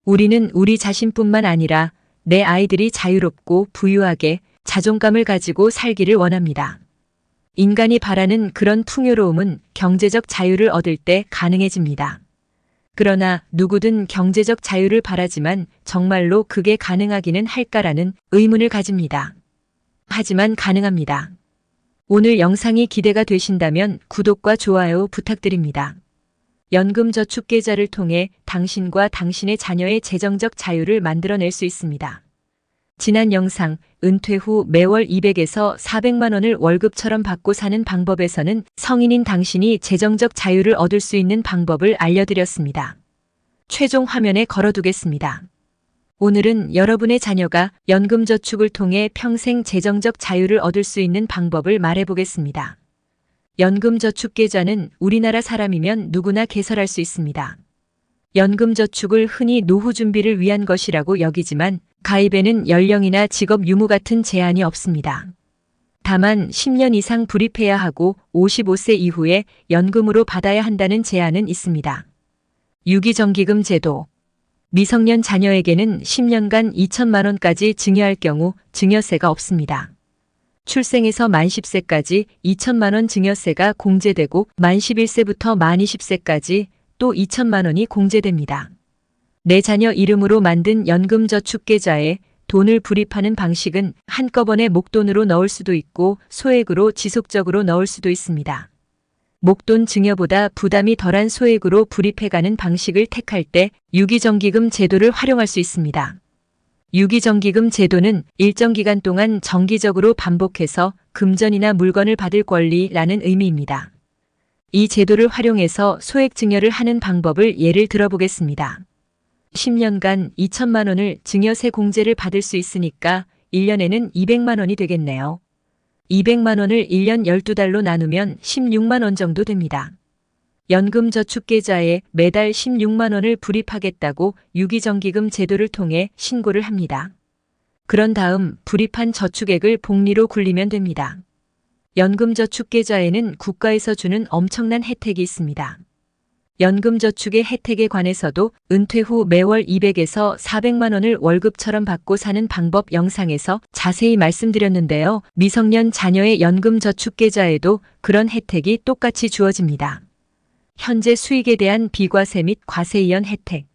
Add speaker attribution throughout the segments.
Speaker 1: 우리는 우리 자신뿐만 아니라 내 아이들이 자유롭고 부유하게 자존감을 가지고 살기를 원합니다. 인간이 바라는 그런 풍요로움은 경제적 자유를 얻을 때 가능해집니다. 그러나 누구든 경제적 자유를 바라지만 정말로 그게 가능하기는 할까라는 의문을 가집니다. 하지만 가능합니다. 오늘 영상이 기대가 되신다면 구독과 좋아요 부탁드립니다. 연금저축계좌를 통해 당신과 당신의 자녀의 재정적 자유를 만들어낼 수 있습니다. 지난 영상 은퇴 후 매월 200에서 400만 원을 월급처럼 받고 사는 방법에서는 성인인 당신이 재정적 자유를 얻을 수 있는 방법을 알려드렸습니다. 최종 화면에 걸어두겠습니다. 오늘은 여러분의 자녀가 연금저축을 통해 평생 재정적 자유를 얻을 수 있는 방법을 말해보겠습니다. 연금저축계좌는 우리나라 사람이면 누구나 개설할 수 있습니다. 연금저축을 흔히 노후 준비를 위한 것이라고 여기지만 가입에는 연령이나 직업 유무 같은 제한이 없습니다. 다만 10년 이상 불입해야 하고 55세 이후에 연금으로 받아야 한다는 제한은 있습니다. 유기정기금 제도. 미성년 자녀에게는 10년간 2천만 원까지 증여할 경우 증여세가 없습니다. 출생에서 만 10세까지 2천만 원 증여세가 공제되고 만 11세부터 만 20세까지 또 2천만 원이 공제됩니다. 내 자녀 이름으로 만든 연금저축계좌에 돈을 불입하는 방식은 한꺼번에 목돈으로 넣을 수도 있고 소액으로 지속적으로 넣을 수도 있습니다. 목돈 증여보다 부담이 덜한 소액으로 불입해가는 방식을 택할 때 유기정기금 제도를 활용할 수 있습니다. 유기정기금 제도는 일정 기간 동안 정기적으로 반복해서 금전이나 물건을 받을 권리라는 의미입니다. 이 제도를 활용해서 소액 증여를 하는 방법을 예를 들어보겠습니다. 10년간 2천만 원을 증여세 공제를 받을 수 있으니까 1년에는 200만 원이 되겠네요. 200만 원을 1년 12달로 나누면 16만 원 정도 됩니다. 연금저축계좌에 매달 16만 원을 불입하겠다고 유기정기금 제도를 통해 신고를 합니다. 그런 다음 불입한 저축액을 복리로 굴리면 됩니다. 연금저축계좌에는 국가에서 주는 엄청난 혜택이 있습니다. 연금저축의 혜택에 관해서도 은퇴 후 매월 200에서 400만 원을 월급처럼 받고 사는 방법 영상에서 자세히 말씀드렸는데요. 미성년 자녀의 연금저축계좌에도 그런 혜택이 똑같이 주어집니다. 현재 수익에 대한 비과세 및 과세 이연 혜택.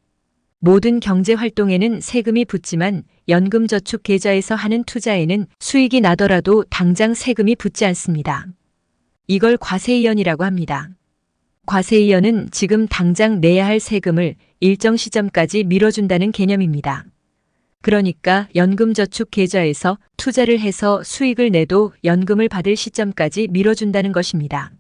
Speaker 1: 모든 경제활동에는 세금이 붙지만 연금저축계좌에서 하는 투자에는 수익이 나더라도 당장 세금이 붙지 않습니다. 이걸 과세 이연이라고 합니다. 과세 이연은 지금 당장 내야 할 세금을 일정 시점까지 미뤄준다는 개념입니다. 그러니까 연금저축계좌에서 투자를 해서 수익을 내도 연금을 받을 시점까지 미뤄준다는 것입니다.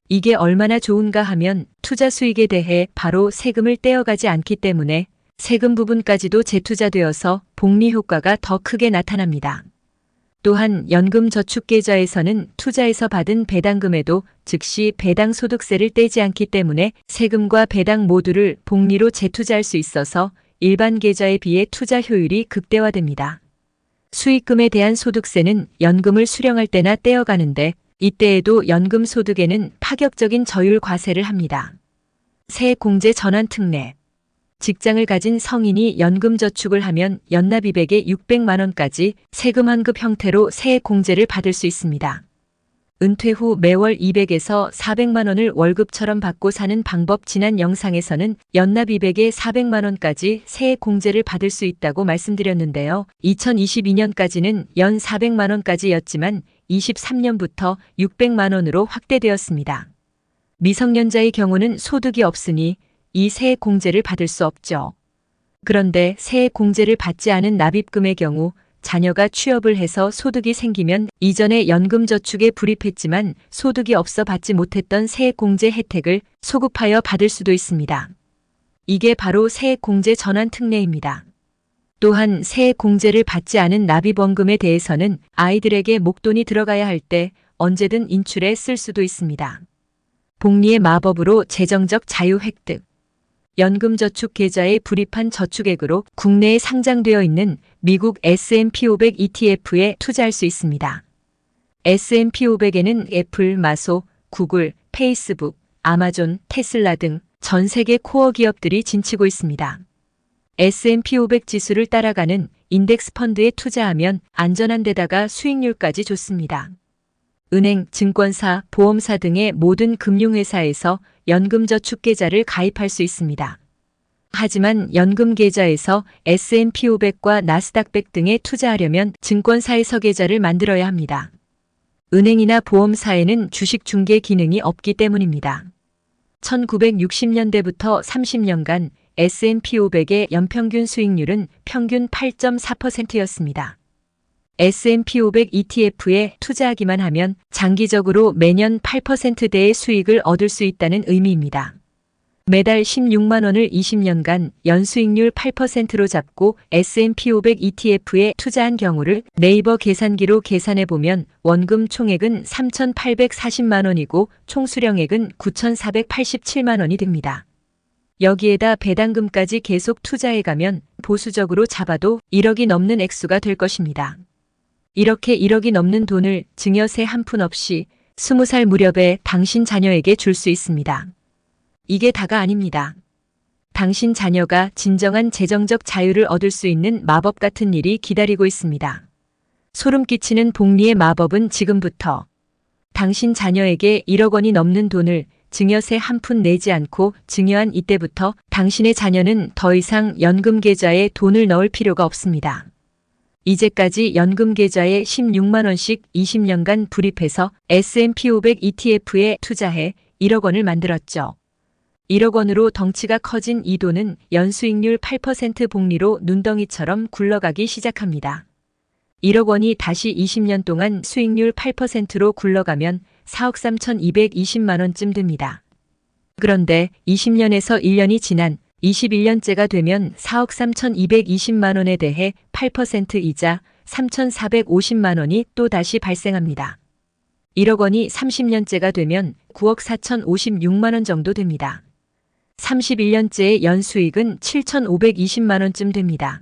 Speaker 1: 이게 얼마나 좋은가 하면 투자 수익에 대해 바로 세금을 떼어가지 않기 때문에 세금 부분까지도 재투자되어서 복리 효과가 더 크게 나타납니다. 또한 연금저축계좌에서는 투자에서 받은 배당금에도 즉시 배당소득세를 떼지 않기 때문에 세금과 배당 모두를 복리로 재투자할 수 있어서 일반 계좌에 비해 투자 효율이 극대화됩니다. 수익금에 대한 소득세는 연금을 수령할 때나 떼어가는데 이때에도 연금소득에는 파격적인 저율 과세를 합니다. 세액공제 전환 특례. 직장을 가진 성인이 연금저축을 하면 연납 200에 600만 원까지 세금 환급 형태로 세액공제를 받을 수 있습니다. 은퇴 후 매월 200에서 400만 원을 월급처럼 받고 사는 방법 지난 영상에서는 연납 200에 400만 원까지 세액공제를 받을 수 있다고 말씀드렸는데요. 2022년까지는 연 400만 원까지였지만 23년부터 600만 원으로 확대되었습니다. 미성년자의 경우는 소득이 없으니 이 세액공제를 받을 수 없죠. 그런데 세액공제를 받지 않은 납입금의 경우 자녀가 취업을 해서 소득이 생기면 이전에 연금저축에 불입했지만 소득이 없어 받지 못했던 세액공제 혜택을 소급하여 받을 수도 있습니다. 이게 바로 세액공제 전환 특례입니다. 또한 세액공제를 받지 않은 납입원금에 대해서는 아이들에게 목돈이 들어가야 할 때 언제든 인출해 쓸 수도 있습니다. 복리의 마법으로 재정적 자유 획득. 연금저축 계좌에 불입한 저축액으로 국내에 상장되어 있는 미국 S&P 500 ETF에 투자할 수 있습니다. S&P 500에는 애플, 마소, 구글, 페이스북, 아마존, 테슬라 등 전 세계 코어 기업들이 진치고 있습니다. S&P 500 지수를 따라가는 인덱스 펀드에 투자하면 안전한 데다가 수익률까지 좋습니다. 은행, 증권사, 보험사 등의 모든 금융회사에서 연금저축계좌를 가입할 수 있습니다. 하지만 연금계좌에서 S&P 500과 나스닥 100 등에 투자하려면 증권사에서 계좌를 만들어야 합니다. 은행이나 보험사에는 주식 중개 기능이 없기 때문입니다. 1960년대부터 30년간 S&P 500의 연평균 수익률은 평균 8.4%였습니다. S&P 500 ETF에 투자하기만 하면 장기적으로 매년 8%대의 수익을 얻을 수 있다는 의미입니다. 매달 16만 원을 20년간 연수익률 8%로 잡고 S&P 500 ETF에 투자한 경우를 네이버 계산기로 계산해보면 원금 총액은 3,840만 원이고 총 수령액은 9,487만 원이 됩니다. 여기에다 배당금까지 계속 투자해가면 보수적으로 잡아도 1억이 넘는 액수가 될 것입니다. 이렇게 1억이 넘는 돈을 증여세 한 푼 없이 20살 무렵에 당신 자녀에게 줄 수 있습니다. 이게 다가 아닙니다. 당신 자녀가 진정한 재정적 자유를 얻을 수 있는 마법 같은 일이 기다리고 있습니다. 소름 끼치는 복리의 마법은 지금부터 당신 자녀에게 1억 원이 넘는 돈을 증여세 한 푼 내지 않고 증여한 이때부터 당신의 자녀는 더 이상 연금 계좌에 돈을 넣을 필요가 없습니다. 이제까지 연금 계좌에 16만 원씩 20년간 불입해서 S&P 500 ETF에 투자해 1억 원을 만들었죠. 1억 원으로 덩치가 커진 이 돈은 연수익률 8% 복리로 눈덩이처럼 굴러가기 시작합니다. 1억 원이 다시 20년 동안 수익률 8%로 굴러가면 4억 3,220만 원쯤 됩니다. 그런데 20년에서 1년이 지난 21년째가 되면 4억 3,220만 원에 대해 8% 이자 3,450만 원이 또 다시 발생합니다. 1억 원이 30년째가 되면 9억 4,056만 원 정도 됩니다. 31년째의 연수익은 7,520만 원쯤 됩니다.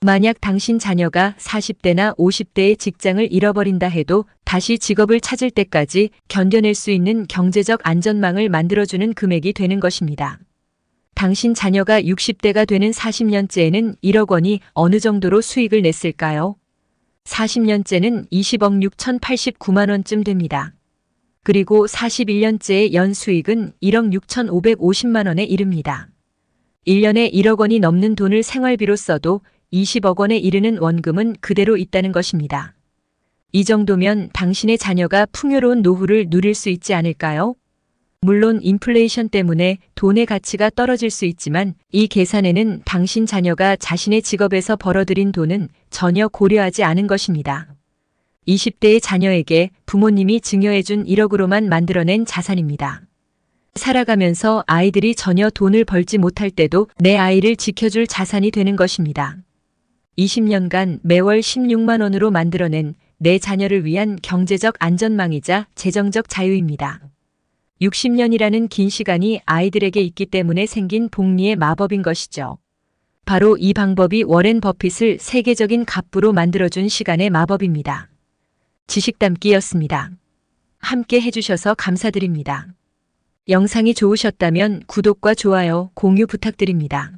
Speaker 1: 만약 당신 자녀가 40대나 50대의 직장을 잃어버린다 해도 다시 직업을 찾을 때까지 견뎌낼 수 있는 경제적 안전망을 만들어주는 금액이 되는 것입니다. 당신 자녀가 60대가 되는 40년째에는 1억 원이 어느 정도로 수익을 냈을까요? 40년째는 20억 6,089만 원쯤 됩니다. 그리고 41년째의 연수익은 1억 6,550만 원에 이릅니다. 1년에 1억 원이 넘는 돈을 생활비로 써도 20억 원에 이르는 원금은 그대로 있다는 것입니다. 이 정도면 당신의 자녀가 풍요로운 노후를 누릴 수 있지 않을까요? 물론 인플레이션 때문에 돈의 가치가 떨어질 수 있지만 이 계산에는 당신 자녀가 자신의 직업에서 벌어들인 돈은 전혀 고려하지 않은 것입니다. 20대의 자녀에게 부모님이 증여해준 1억으로만 만들어낸 자산입니다. 살아가면서 아이들이 전혀 돈을 벌지 못할 때도 내 아이를 지켜줄 자산이 되는 것입니다. 20년간 매월 16만 원으로 만들어낸 내 자녀를 위한 경제적 안전망이자 재정적 자유입니다. 60년이라는 긴 시간이 아이들에게 있기 때문에 생긴 복리의 마법인 것이죠. 바로 이 방법이 워렌 버핏을 세계적인 갑부로 만들어준 시간의 마법입니다. 지식담기였습니다. 함께 해주셔서 감사드립니다. 영상이 좋으셨다면 구독과 좋아요, 공유 부탁드립니다.